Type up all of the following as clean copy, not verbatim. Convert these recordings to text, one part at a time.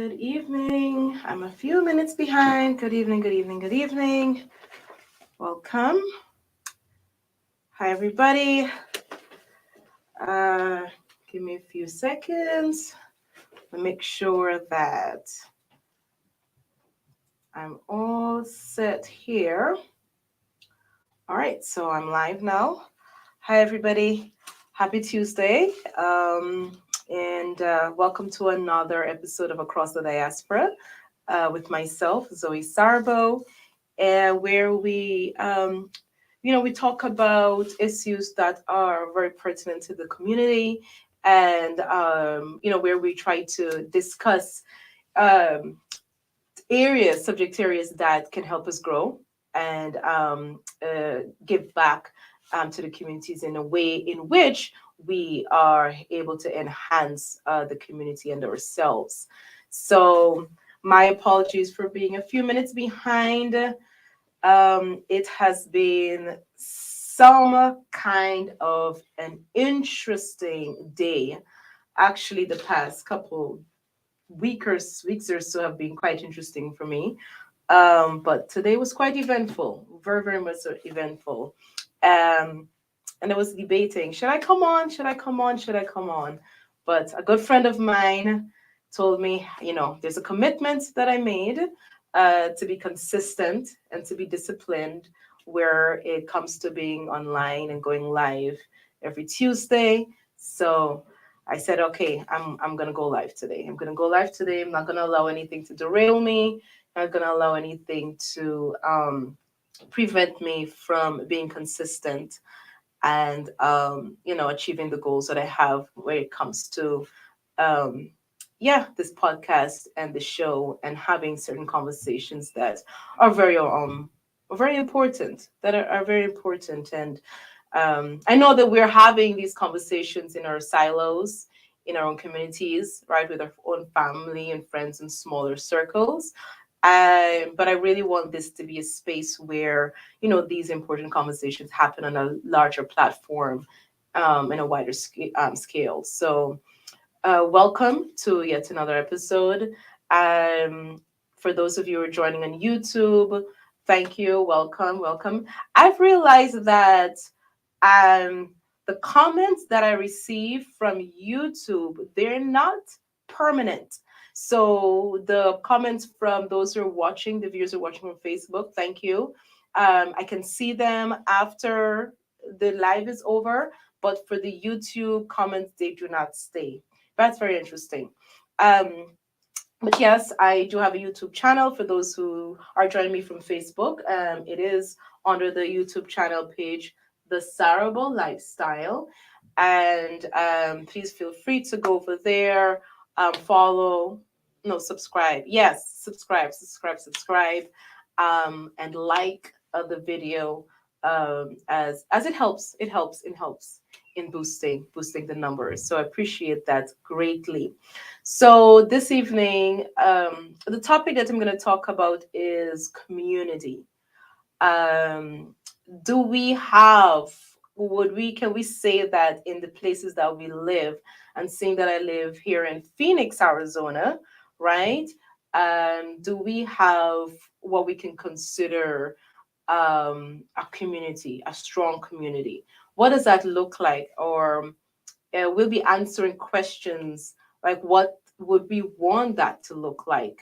Good evening. I'm a few minutes behind. Good evening, good evening, good evening. Welcome. Hi, everybody. Uh, Give me a few seconds to make sure that I'm all set here. All right, so I'm live now. Hi, everybody. Happy Tuesday. And welcome to another episode of Across the Diaspora with myself, Zoe Sarbo, where we talk about issues that are very pertinent to the community, and where we try to discuss um, subject areas that can help us grow and give back to the communities in a way in which we are able to enhance the community and ourselves. So, my apologies for being a few minutes behind. It has been some kind of an interesting day. Actually, the past couple weeks or so have been quite interesting for me. But today was quite eventful, very, very much so eventful. Um, and I was debating, should I come on? Should I come on? Should I come on? But a good friend of mine told me, there's a commitment that I made to be consistent and to be disciplined where it comes to being online and going live every Tuesday. So I said, okay, I'm gonna go live today. I'm gonna go live today. I'm not gonna allow anything to derail me. I'm not gonna allow anything to prevent me from being consistent and achieving the goals that I have when it comes to um, this podcast and the show and having certain conversations that are very important are very important. And I know that we're having these conversations in our silos, in our own communities, right, with our own family and friends in smaller circles. But I really want this to be a space where, these important conversations happen on a larger platform, in a wider scale. So, welcome to yet another episode. Um, for those of you who are joining on YouTube, thank you. Welcome, welcome. I've realized that um, the comments that I receive from YouTube, they're not permanent. So the comments from those who are watching, the viewers who are watching on Facebook, thank you. I can see them after the live is over, but for the YouTube comments, they do not stay. That's very interesting. Um, but yes, I do have a YouTube channel for those who are joining me from Facebook. It is under the YouTube channel page, The Sarable Lifestyle. And please feel free to go over there, follow, no, subscribe. Yes, subscribe, and like the video as it helps in boosting the numbers. So I appreciate that greatly. So this evening, the topic that I'm going to talk about is community. Um, do we have, can we say that in the places that we live, and seeing that I live here in Phoenix, Arizona, right? Do we have what we can consider a community, a strong community? What does that look like? Or we'll be answering questions like what would we want that to look like,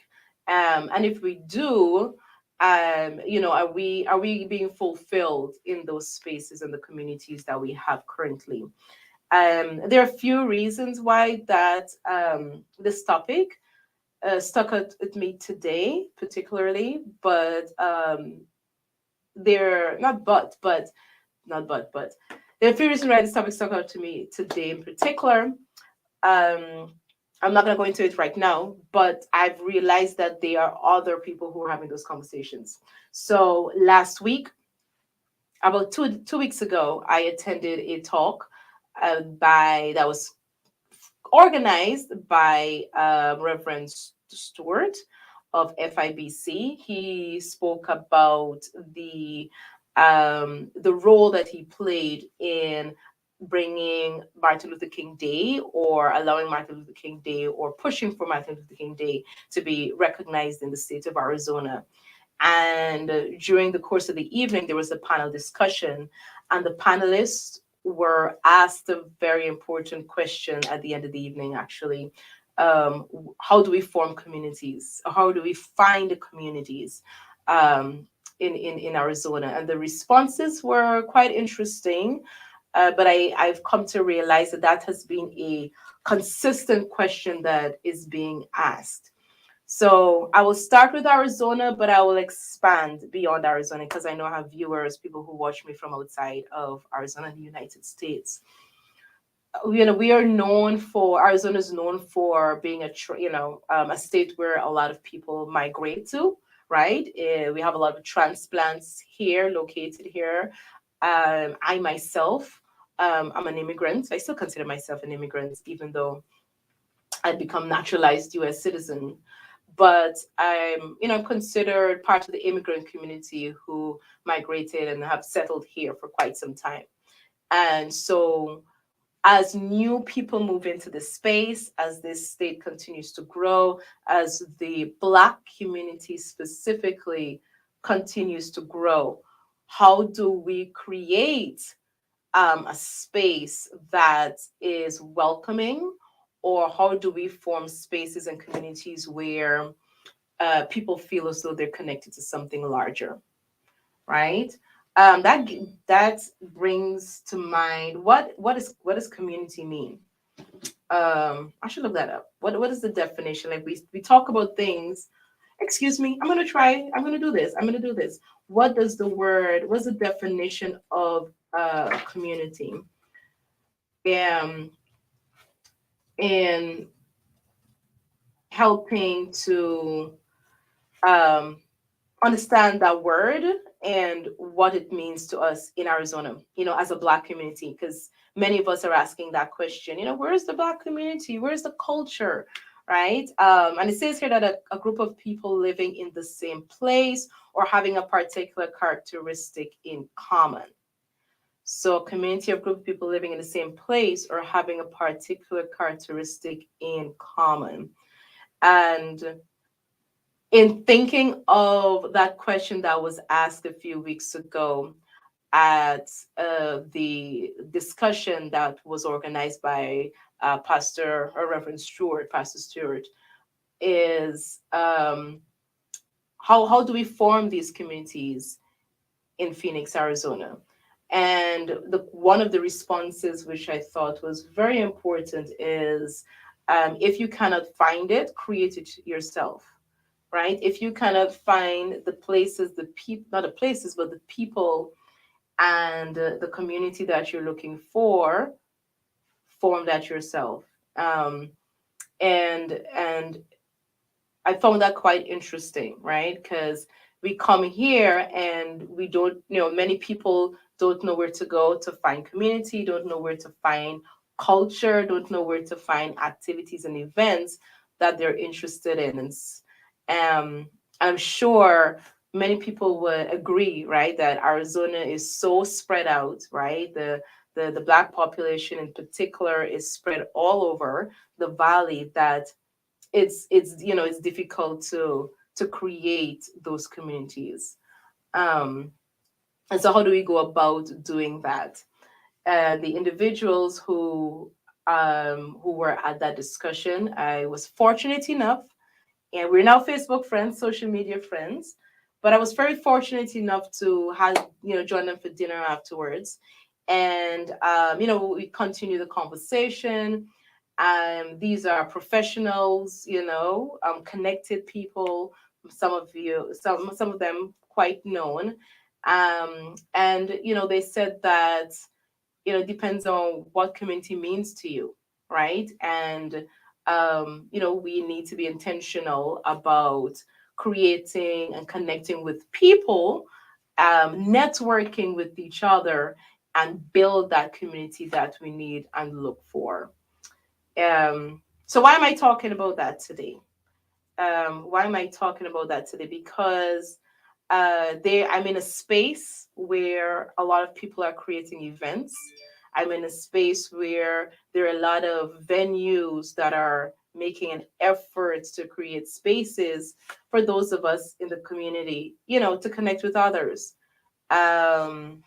and if we do, are we being fulfilled in those spaces and the communities that we have currently? There are a few reasons why that this topic stuck at me today particularly, but there not but not but there are a few reasons why this topic stuck out to me today in particular. Um, I'm not going to go into it right now, but I've realized that there are other people who are having those conversations. So last week, about two weeks ago, I attended a talk by that was organized by Reverend Stewart of FIBC. He spoke about the role that he played in bringing Martin Luther King Day, or allowing Martin Luther King Day, or pushing for Martin Luther King Day to be recognized in the state of Arizona. And during the course of the evening, there was a panel discussion, and the panelists were asked a very important question at the end of the evening, actually. How do we form communities? How do we find communities in Arizona? And the responses were quite interesting. But I've come to realize that that has been a consistent question that is being asked. So I will start with Arizona, but I will expand beyond Arizona because I know I have viewers, people who watch me from outside of Arizona and the United States. We are known for, Arizona is known for being a state where a lot of people migrate to, right? We have a lot of transplants here, located here. I myself, I'm an immigrant. I still consider myself an immigrant, even though I'd become naturalized U.S. citizen. But I'm considered part of the immigrant community who migrated and have settled here for quite some time. And so as new people move into the space, as this state continues to grow, as the Black community specifically continues to grow, how do we create a space that is welcoming, or how do we form spaces and communities where people feel as though they're connected to something larger, right? That brings to mind what does community mean? I should look that up. What is the definition? Like we talk about things. Excuse me. I'm gonna try. I'm gonna do this. I'm gonna do this. What's the definition of community? Um, in helping to um, understand that word and what it means to us in Arizona, as a Black community, because many of us are asking that question, where's the Black community? Where's the culture? Right? And it says here that a group of people living in the same place or having a particular characteristic in common. So, a community of group of people living in the same place or having a particular characteristic in common. And in thinking of that question that was asked a few weeks ago at the discussion that was organized by Pastor or Reverend Stewart, Pastor Stewart, is how do we form these communities in Phoenix, Arizona? And one of the responses, which I thought was very important, is if you cannot find it, create it yourself, right? If you cannot find the places, the people, not the places, but the people and the community that you're looking for, form that yourself. Um, and I found that quite interesting, right? Because we come here and we don't, many people don't know where to go to find community, don't know where to find culture, don't know where to find activities and events that they're interested in. Um, I'm sure many people would agree, right, that Arizona is so spread out, right? The Black population in particular is spread all over the valley, that it's difficult to create those communities. um and so how do we go about doing that? The individuals who were at that discussion, I was fortunate enough, and we're now Facebook friends, social media friends, but I was very fortunate enough to have join them for dinner afterwards. And we continue the conversation. These are professionals, connected people. Some of them quite known. And they said that it depends on what community means to you, right? And we need to be intentional about creating and connecting with people, networking with each other, and build that community that we need and look for. So why am I talking about that today? Why am I talking about that today? Because I'm in a space where a lot of people are creating events. I'm in a space where there are a lot of venues that are making an effort to create spaces for those of us in the community, to connect with others, um,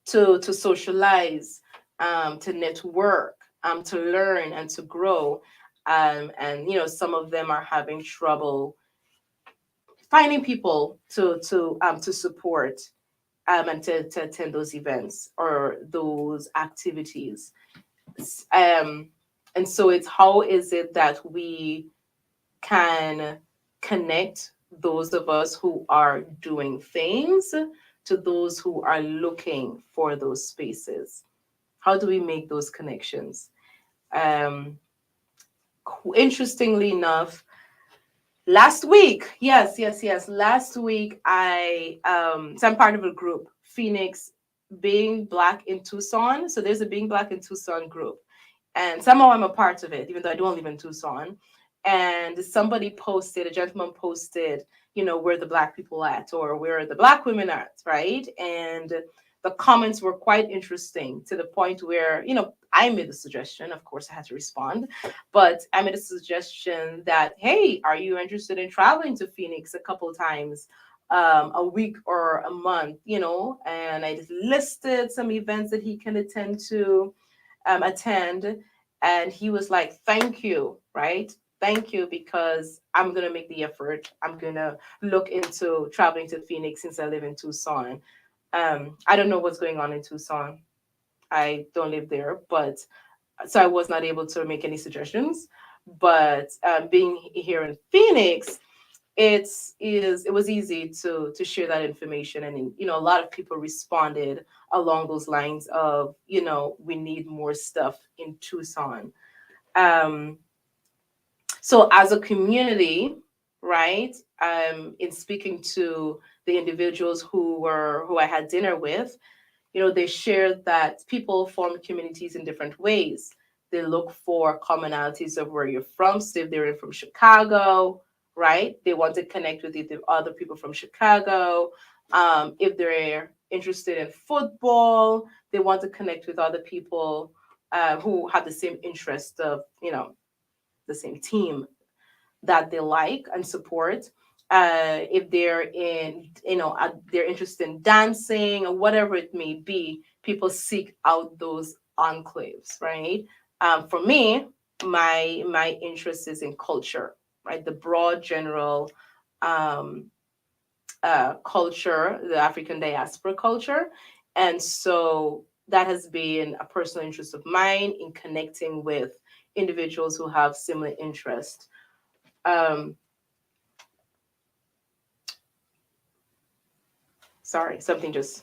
to socialize, to network, to learn and to grow. And some of them are having trouble finding people to support, and to attend those events or those activities. Um, and so it's how is it that we can connect those of us who are doing things to those who are looking for those spaces? How do we make those connections? Um, Interestingly enough, last week, yes, last week so I'm part of a group, Phoenix Being Black in Tucson. So there's a Being Black in Tucson group, and somehow I'm a part of it, even though I don't live in Tucson. And a gentleman posted, where the Black people at, or where are the Black women at, right? And the comments were quite interesting, to the point where, I made a suggestion. Of course, I had to respond, but I made a suggestion that, hey, are you interested in traveling to Phoenix a couple times, a week or a month, And I just listed some events that he can attend. And he was like, thank you, right? Thank you, because I'm going to make the effort. I'm going to look into traveling to Phoenix since I live in Tucson. I don't know what's going on in Tucson. I don't live there, but so I was not able to make any suggestions. But being here in Phoenix, it was easy to share that information, and a lot of people responded along those lines of, we need more stuff in Tucson. um so as a community, right, in speaking to the individuals who I had dinner with, they shared that people form communities in different ways. They look for commonalities of where you're from. So if they're from Chicago, right, they want to connect with the other people from Chicago. If they're interested in football, they want to connect with other people who have the same interest of, the same team that they like and support. If they're interested in dancing or whatever it may be, people seek out those enclaves, right? For me, my interest is in culture, right? The broad general um, culture, the African diaspora culture, and so that has been a personal interest of mine in connecting with individuals who have similar interests. Um, Sorry, something just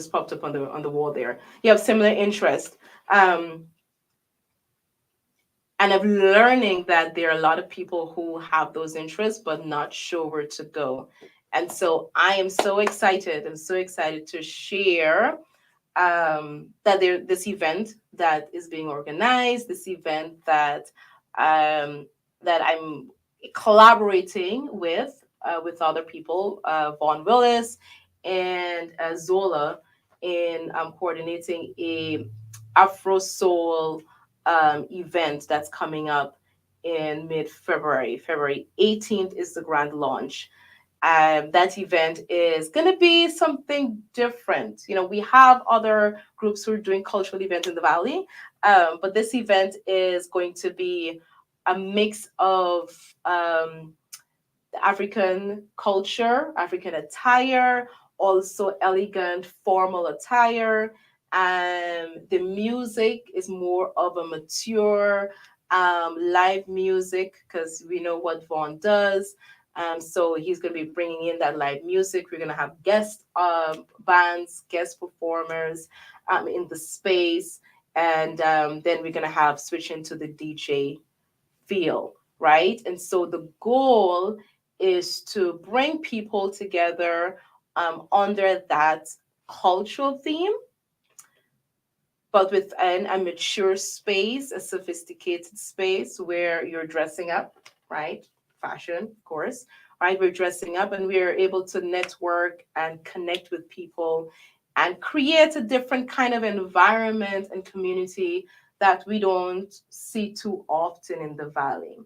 popped up on the wall there. You have similar interest, um, and I'm learning that there are a lot of people who have those interests but not sure where to go. And so I am so excited. I'm so excited to share that this event that is being organized, this event that I'm collaborating with other people, Vaughn Willis and Zola, in coordinating a Afro Soul event that's coming up in mid-February. February 18th is the grand launch. That event is going to be something different. We have other groups who are doing cultural events in the Valley, but this event is going to be a mix of the African culture, African attire, also elegant formal attire. The music is more of a mature live music, because we know what Vaughn does. So he's going to be bringing in that live music. We're going to have guest bands, guest performers in the space. And then we're going to have switch into the DJ feel, right? And so the goal is to bring people together under that cultural theme, but within a mature space, a sophisticated space where you're dressing up, right? Fashion, of course, right? We're dressing up and we're able to network and connect with people and create a different kind of environment and community that we don't see too often in the valley.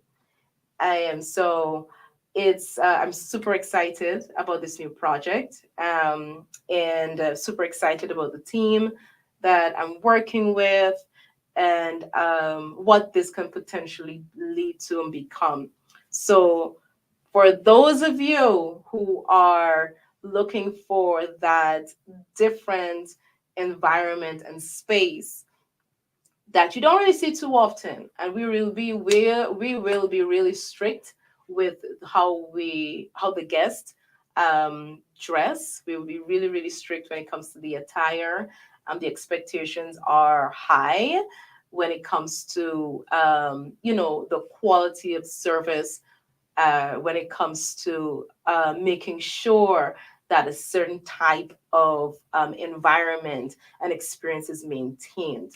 So it's I'm super excited about this new project, and super excited about the team that I'm working with, and what this can potentially lead to and become. So for those of you who are looking for that different environment and space that you don't really see too often, and we will be really strict with how the guests dress. We will be really really strict when it comes to the attire. The expectations are high when it comes to the quality of service, when it comes to making sure that a certain type of environment and experience is maintained.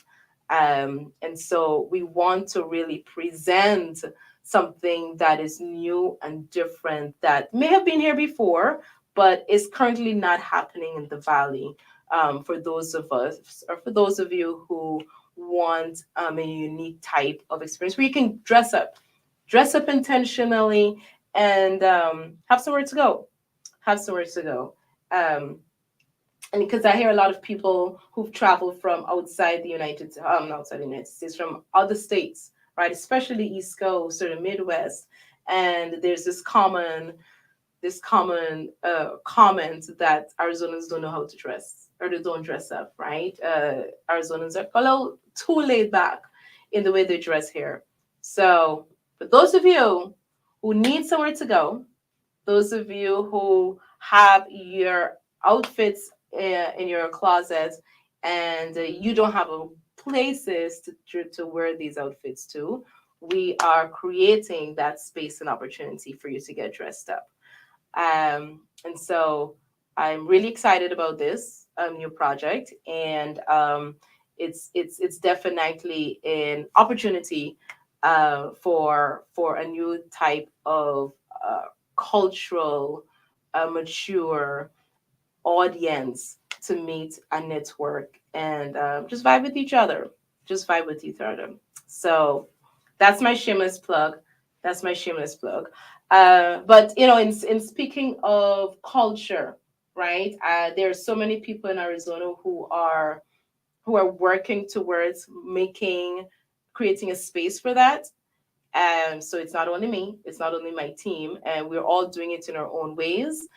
And so we want to really present something that is new and different that may have been here before, but is currently not happening in the Valley. For those of us, or for those of you who want a unique type of experience where you can dress up intentionally, and have somewhere to go. Have somewhere to go. Um, and because I hear a lot of people who've traveled from outside the United States, from other states, right, especially the East Coast or the Midwest, and there's this common comment that Arizonans don't know how to dress, or they don't dress up, right? Arizonans are a little too laid back in the way they dress here. So, for those of you who need somewhere to go, those of you who have your outfits in your closet, and you don't have places to wear these outfits to, we are creating that space and opportunity for you to get dressed up. And so I'm really excited about this new project, and it's definitely an opportunity for a new type of cultural, mature audience to meet and network, and just vibe with each other. Just vibe with each other. So that's my shameless plug. That's my shameless plug. But in speaking of culture, right? There are so many people in Arizona who are working towards creating a space for that. And so it's not only me, it's not only my team, and we're all doing it in our own ways.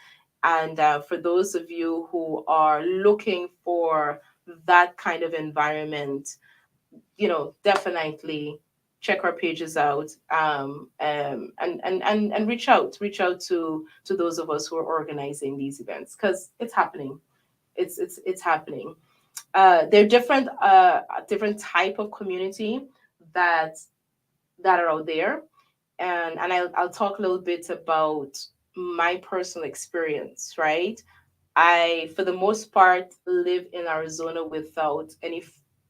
And for those of you who are looking for that kind of environment, definitely check our pages out, and reach out to those of us who are organizing these events, because it's happening. It's happening. There are different type of community that that are out there, and I'll talk a little bit about my personal experience, right? I, for the most part, live in Arizona without any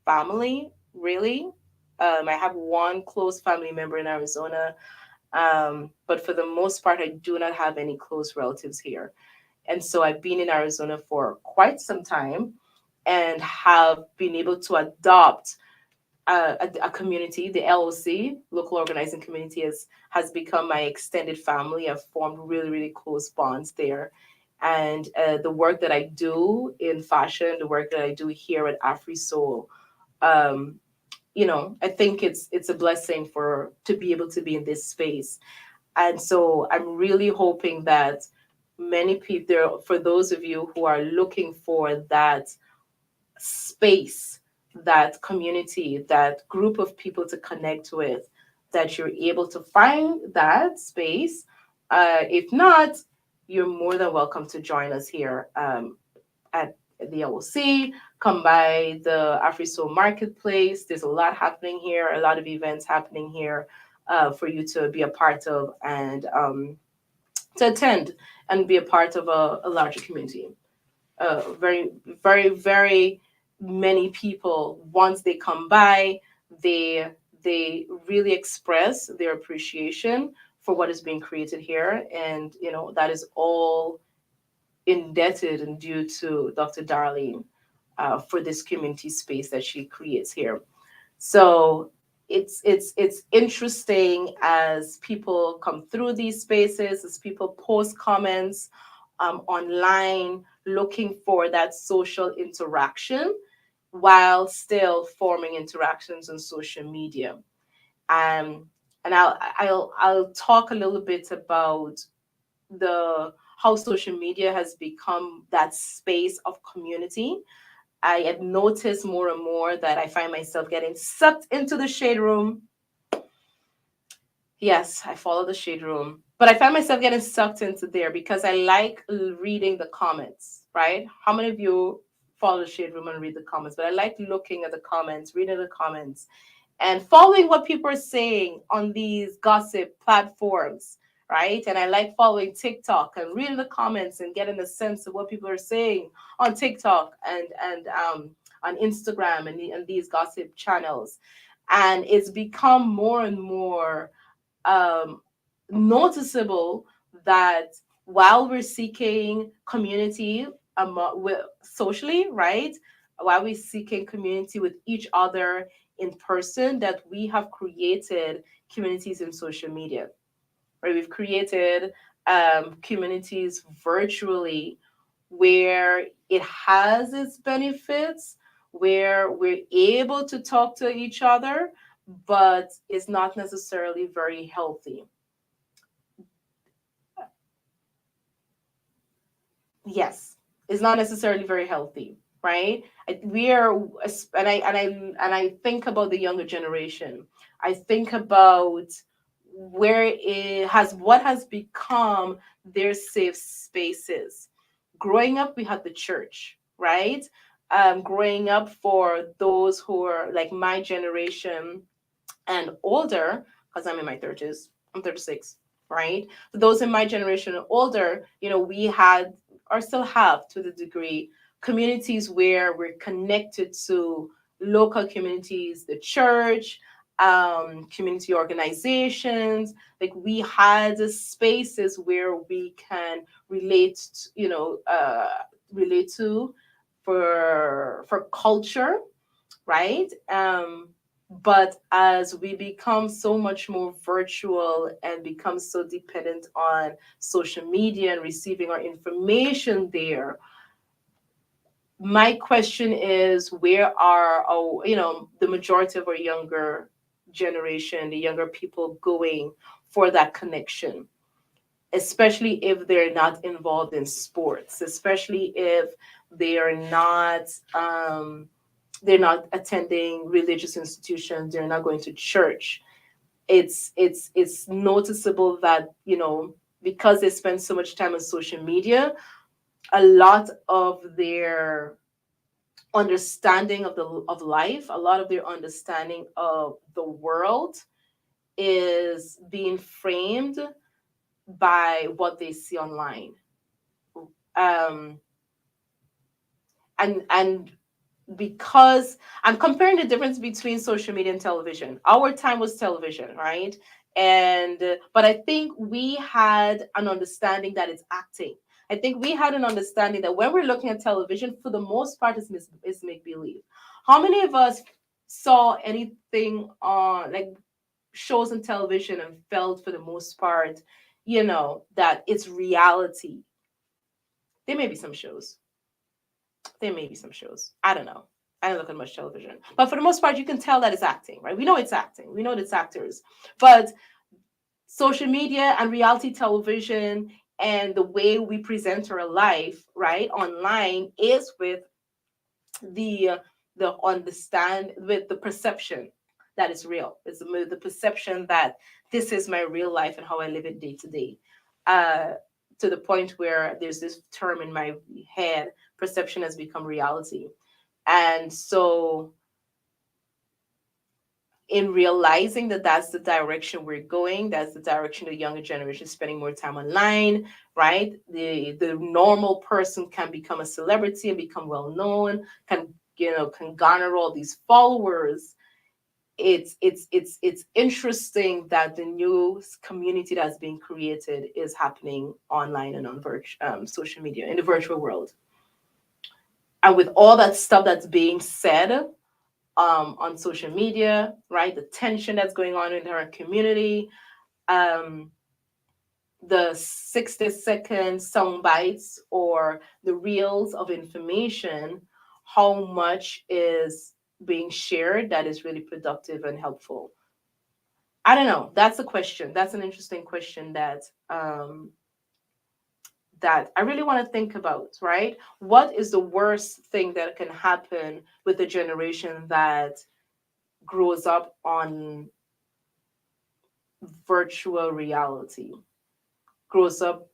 family, really. I have one close family member in Arizona, but for the most part, I do not have any close relatives here. And so I've been in Arizona for quite some time, and have been able to adopt a community. The LOC, local organizing community, has become my extended family. I've formed really, really close bonds there. And the work that I do in fashion, the work that I do here at AfriSoul, um, I think it's a blessing for to be able to be in this space. And so I'm really hoping that many people there, for those of you who are looking for that space, that community, that group of people to connect with, that you're able to find that space. If not, you're more than welcome to join us here, at the LOC. Come by the AfriSoul Marketplace. There's a lot happening here, a lot of events happening here, for you to be a part of, and to attend and be a part of a larger community. Very, very, very many people, once they come by, they really express their appreciation for what is being created here, and that is all indebted and due to Dr. Darlene. for this community space that she creates here. So it's interesting as people come through these spaces, as people post comments online, looking for that social interaction while still forming interactions on social media. Um, and I'll talk a little bit about the how social media has become that space of community. I have noticed more and more that I find myself getting sucked into the shade room. Yes, I follow the shade room, but I find myself getting sucked into there because I like reading the comments, right? How many of you follow the shade room and read the comments? But I like looking at the comments, reading the comments, and following what people are saying on these gossip platforms, right? And I like following TikTok and reading the comments and getting a sense of what people are saying on TikTok and on Instagram and these gossip channels. And it's become more and more um, noticeable that while we're seeking community socially, right? While we're seeking community with each other in person, that we have created communities in social media, right? We've created communities virtually where it has its benefits, where we're able to talk to each other, but it's not necessarily very healthy. Yes, it's not necessarily very healthy, right? We are, and I think about the younger generation. I think about where it has what has become their safe spaces. Growing up, we had the church, right? Growing up for those who are like my generation and older, because I'm in my 30s, I'm 36, right? For those in my generation and older, we had or still have to the degree communities where we're connected to local communities, the church, community organizations. Like we had spaces where we can relate to for culture, right? But as we become so much more virtual and become so dependent on social media and receiving our information there, my question is, where are the majority of our younger generation, the younger people, going for that connection? Especially if they're not involved in sports, especially if they are not they're not attending religious institutions, they're not going to church. It's noticeable that because they spend so much time on social media, a lot of their understanding of life, a lot of their understanding of the world is being framed by what they see online. um and because I'm comparing the difference between social media and television. Our time was television, right? And but I think we had an understanding that it's acting. I think we had an understanding that when we're looking at television, for the most part, is make believe. How many of us saw anything on like shows on television and felt for the most part, that it's reality? There may be some shows, there may be some shows. I don't know. I don't look at much television. But for the most part, you can tell that it's acting, right? We know it's acting. We know it's actors. But social media and reality television and the way we present our life, right, online is with the understand with the perception that it's real. It's the perception that this is my real life and how I live it day to day. Uh, to the point where there's this term in my head: perception has become reality. And so, in realizing that that's the direction we're going, that's the direction the younger generation is spending more time online, right? The normal person can become a celebrity and become well known, can garner all these followers. It's interesting that the new community that's being created is happening online and on social media in the virtual world. And with all that stuff that's being said on social media, right? The tension that's going on in our community, um, the 60-second sound bites or the reels of information, how much is being shared that is really productive and helpful? I don't know. That's a question. That's an interesting question that I really want to think about, right? What is the worst thing that can happen with a generation that grows up on virtual reality, grows up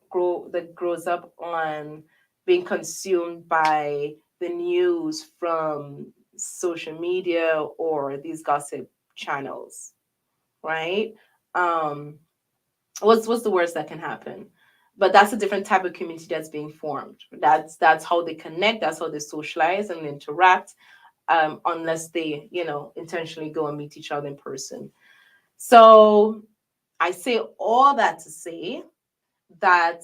on being consumed by the news from social media or these gossip channels, right? Um, what's the worst that can happen? But that's a different type of community that's being formed. That's how they connect. That's how they socialize and interact. Unless they, intentionally go and meet each other in person. So I say all that to say that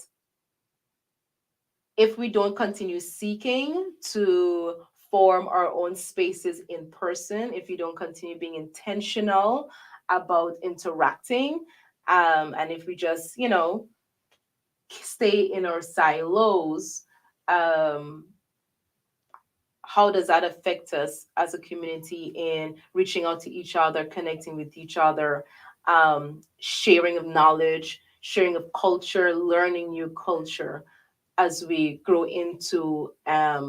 if we don't continue seeking to form our own spaces in person, if we don't continue being intentional about interacting, and if we just, stay in our silos, um, how does that affect us as a community in reaching out to each other, connecting with each other, sharing of knowledge, sharing of culture, learning new culture as we grow into a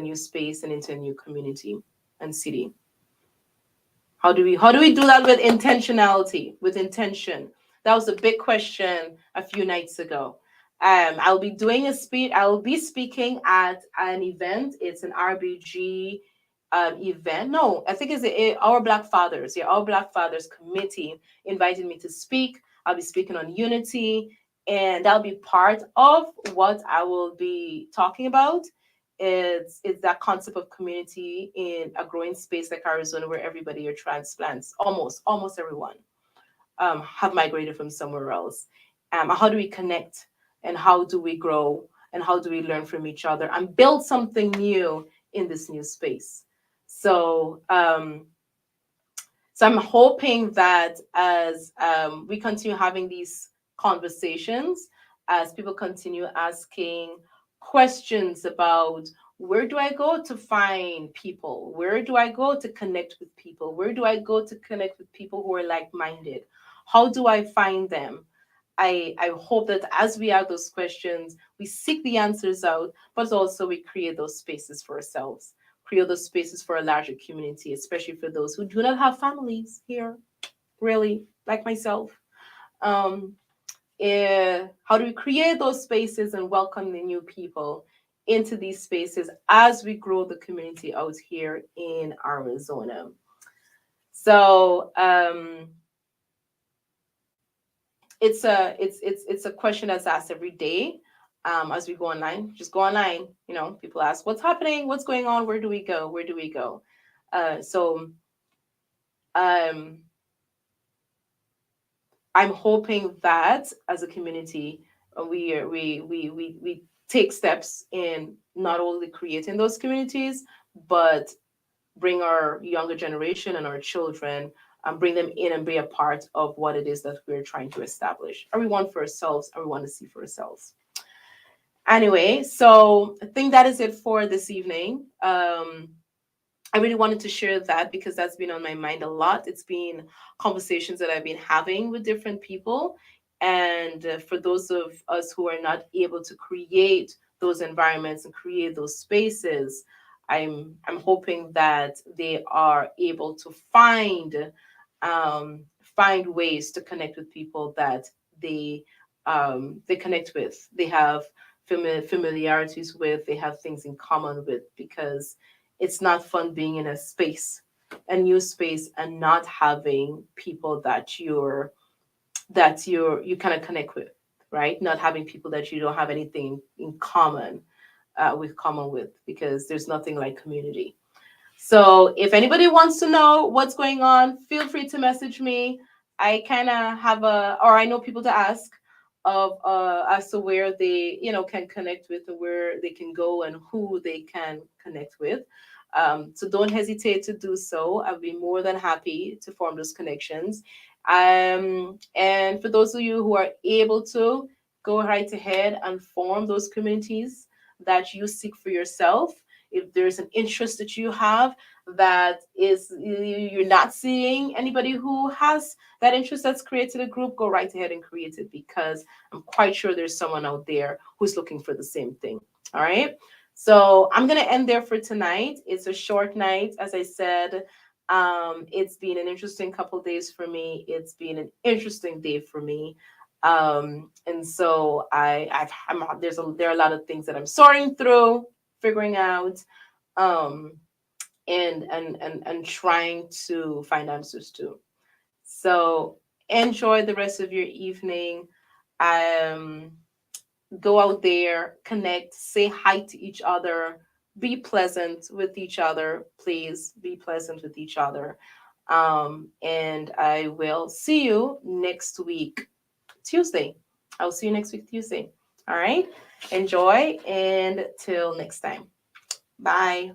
new space and into a new community and city? How do we do that with intentionality, with intention? That was a big question a few nights ago. I'll be speaking at an event. It's an RBG event. No, I think Our Black Fathers. Yeah, Our Black Fathers Committee invited me to speak. I'll be speaking on unity, and that'll be part of what I will be talking about. It's that concept of community in a growing space like Arizona, where everybody are transplants, almost everyone have migrated from somewhere else. How do we connect, and how do we grow, and how do we learn from each other and build something new in this new space? So, so I'm hoping that as we continue having these conversations, as people continue asking questions about where do I go to find people? Where do I go to connect with people? Where do I go to connect with people who are like minded? How do I find them? I hope that as we ask those questions, we seek the answers out, but also we create those spaces for ourselves, create those spaces for a larger community, especially for those who do not have families here, really, like myself. Um, how do we create those spaces and welcome the new people into these spaces as we grow the community out here in Arizona? So it's a question that's asked every day as we go online. Just go online. People ask, "What's happening? What's going on? Where do we go? Where do we go?" So um, I'm hoping that as a community, we take steps in not only creating those communities, but bring our younger generation and our children and bring them in and be a part of what it is that we're trying to establish. And we want for ourselves, and we want to see for ourselves. Anyway, so I think that is it for this evening. I really wanted to share that because that's been on my mind a lot. It's been conversations that I've been having with different people. And for those of us who are not able to create those environments and create those spaces, I'm hoping that they are able to find ways to connect with people that they connect with. They have familiarities with. They have things in common with, because it's not fun being in a new space, and not having people you kind of connect with, right? Not having people that you don't have anything in common with, because there's nothing like community. So if anybody wants to know what's going on, feel free to message me. I kind of have or I know people to ask of as to where they can connect with, and where they can go, and who they can connect with. So don't hesitate to do so. I'll be more than happy to form those connections. And for those of you who are able to, go right ahead and form those communities that you seek for yourself. If there's an interest that you have that is you're not seeing anybody who has that interest that's created a group, go right ahead and create it, because I'm quite sure there's someone out there who's looking for the same thing. All right. So I'm going to end there for tonight. It's a short night, as I said. It's been an interesting couple days for me. It's been an interesting day for me. And so there are a lot of things that I'm sorting through, figuring out, um, and trying to find answers to. So enjoy the rest of your evening. Um, Go out there, connect, say hi to each other, be pleasant with each other. Please be pleasant with each other. And I will see you next week, Tuesday. I'll see you next week, Tuesday. All right. Enjoy, and till next time. Bye.